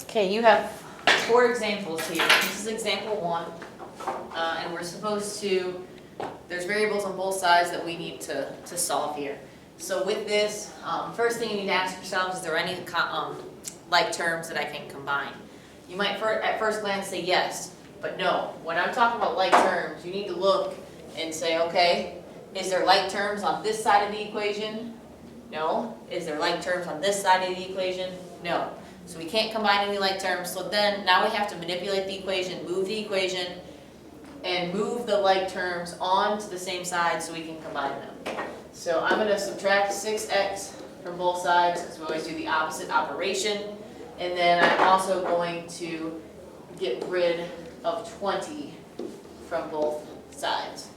Okay, you have 4 examples here. This is example 1, and we're supposed to, there's variables on both sides that we need to solve here. So with this, first thing you need to ask yourselves, is there any like terms that I can combine? You might at first glance say yes, but no. When I'm talking about like terms, you need to look and say, okay, is there like terms on this side of the equation? No. Is there like terms on this side of the equation? No. So we can't combine any like terms, so then now we have to manipulate the equation, move the equation, and move the like terms onto the same side so we can combine them. So I'm going to subtract 6x from both sides, because we always do the opposite operation, and then I'm also going to get rid of 20 from both sides.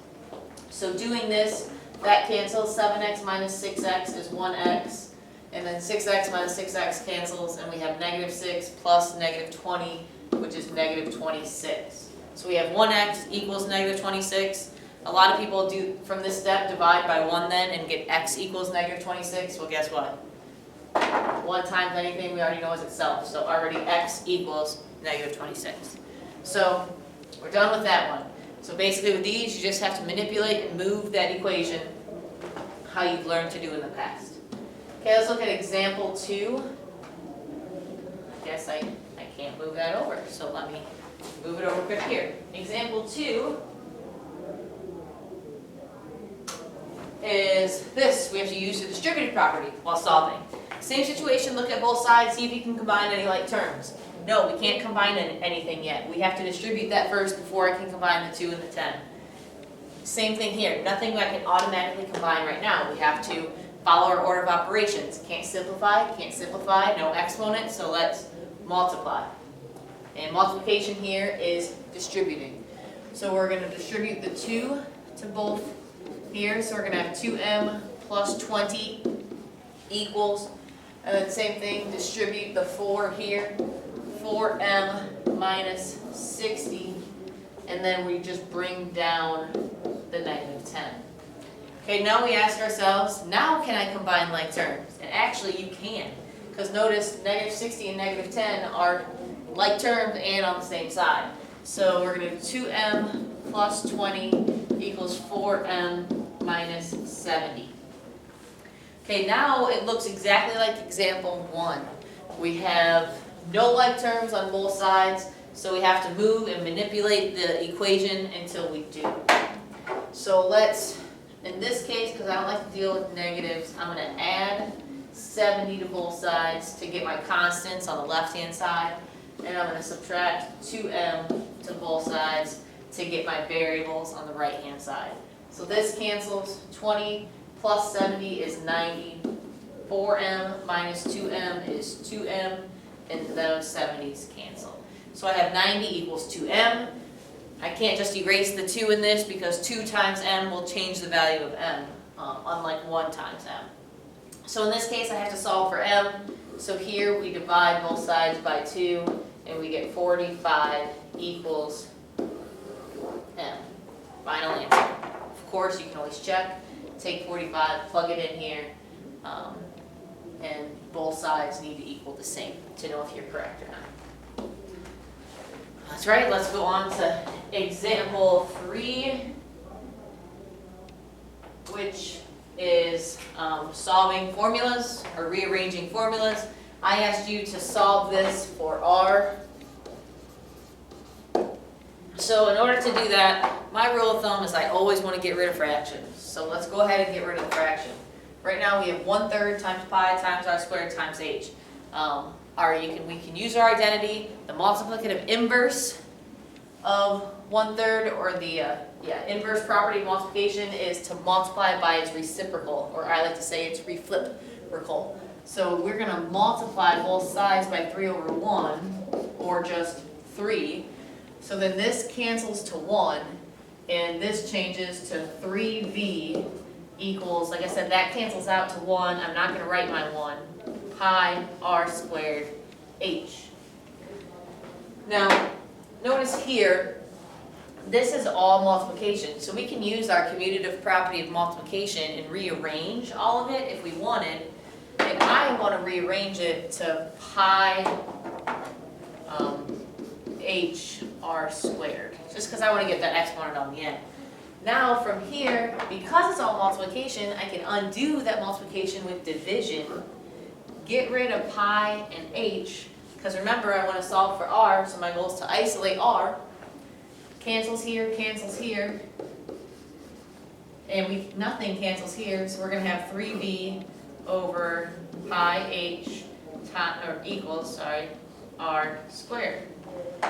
So doing this, that cancels. 7x minus 6x is 1x. And then 6x minus 6x cancels, and we have -6 plus -20, which is -26. So we have 1x equals -26. A lot of people do, from this step, divide by 1 then and get x equals -26. Well, guess what? 1 times anything we already know is itself. So already x equals -26. So we're done with that one. So basically with these, you just have to manipulate and move that equation how you've learned to do in the past. Okay, let's look at example 2. I guess I can't move that over, so let me move it over quick here. Example 2 is this. We have to use the distributive property while solving. Same situation, look at both sides, see if you can combine any like terms. No, we can't combine anything yet. We have to distribute that first before I can combine the 2 and the 10. Same thing here, nothing I can automatically combine right now. We have to follow our order of operations. Can't simplify, no exponent, so let's multiply. And multiplication here is distributing. So we're going to distribute the 2 to both here, so we're going to have 2m plus 20 equals, and then same thing, distribute the 4 here, 4m minus 60, and then we just bring down the -10. Okay, now we ask ourselves, now can I combine like terms? And actually you can, because notice -60 and -10 are like terms and on the same side. So we're going to do 2m plus 20 equals 4m minus 70. Okay, now it looks exactly like example 1. We have no like terms on both sides, so we have to move and manipulate the equation until we do. So let's, in this case, because I don't like to deal with negatives, I'm going to add 70 to both sides to get my constants on the left-hand side, and I'm going to subtract 2m to both sides to get my variables on the right-hand side. So this cancels. 20 plus 70 is 90. 4m minus 2m is 2m, and those 70s cancel. So I have 90 equals 2m. I can't just erase the 2 in this because 2 times m will change the value of m, unlike 1 times m. So in this case I have to solve for m. So here we divide both sides by 2 and we get 45 equals m. Final answer. Of course you can always check. Take 45, plug it in here, and both sides need to equal the same to know if you're correct or not. That's right, let's go on to example 3, which is solving formulas or rearranging formulas. I asked you to solve this for r. So in order to do that, my rule of thumb is I always want to get rid of fractions. So let's go ahead and get rid of the fraction. Right now we have 1/3 times pi times r squared times h. We can use our identity. The multiplicative inverse of 1/3, or the inverse property of multiplication, is to multiply by its reciprocal, or I like to say it's refliprical. So we're going to multiply both sides by 3/1, or just 3. So then this cancels to 1, and this changes to 3v equals, like I said, that cancels out to 1. I'm not going to write my 1. Pi r squared h. Now, notice here, this is all multiplication. So we can use our commutative property of multiplication and rearrange all of it if we wanted. And I want to rearrange it to pi HR squared, just because I want to get that exponent on the end. Now from here, because it's all multiplication, I can undo that multiplication with division, get rid of pi and h, because remember I want to solve for r, so my goal is to isolate r. Cancels here, and nothing cancels here, so we're going to have 3b over pi h equals r squared.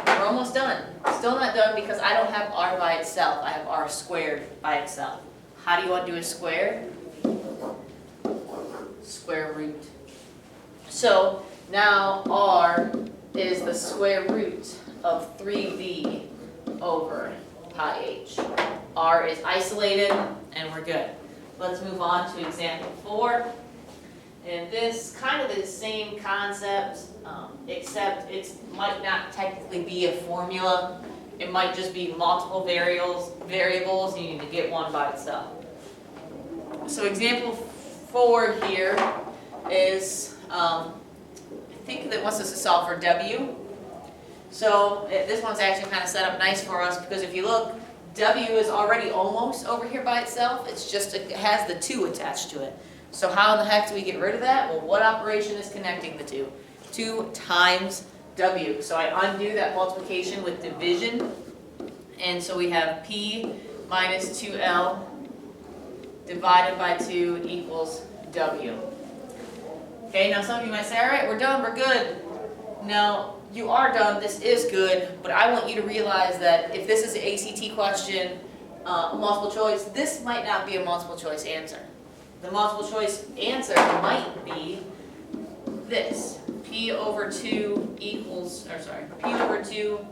We're almost done. Still not done because I don't have r by itself. I have r squared by itself. How do you want to do a square? Square root. So now r is the square root of 3b over pi h. R is isolated and we're good. Let's move on to example 4. And this kind of the same concept, except it might not technically be a formula. It might just be multiple variables, and you need to get one by itself. So example 4 here is, I think that wants us to solve for w. So this one's actually kind of set up nice for us because if you look, w is already almost over here by itself. It's just, it has the 2 attached to it. So how in the heck do we get rid of that? Well, what operation is connecting the two? 2 times w. So I undo that multiplication with division. And so we have p minus 2l divided by 2 equals w. Okay, now some of you might say, all right, we're done, we're good. No, you are done, this is good, but I want you to realize that if this is an ACT question, multiple choice, this might not be a multiple choice answer. The multiple choice answer might be this. P over 2 equals, P over 2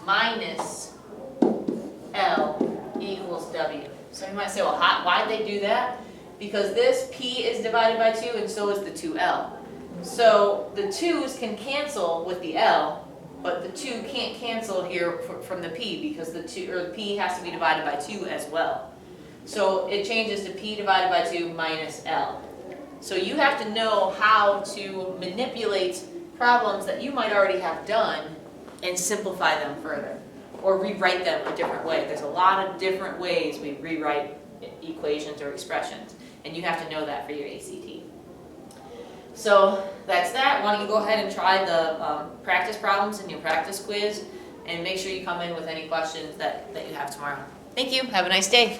minus L equals W. So you might say, well, why did they do that? Because this P is divided by 2 and so is the 2L. So the 2's can cancel with the L, but the 2 can't cancel here from the P because the P has to be divided by 2 as well. So it changes to P divided by 2 minus L. So you have to know how to manipulate problems that you might already have done and simplify them further or rewrite them a different way. There's a lot of different ways we rewrite equations or expressions, and you have to know that for your ACT. So that's that. Why don't you go ahead and try the practice problems in your practice quiz and make sure you come in with any questions that you have tomorrow. Thank you. Have a nice day.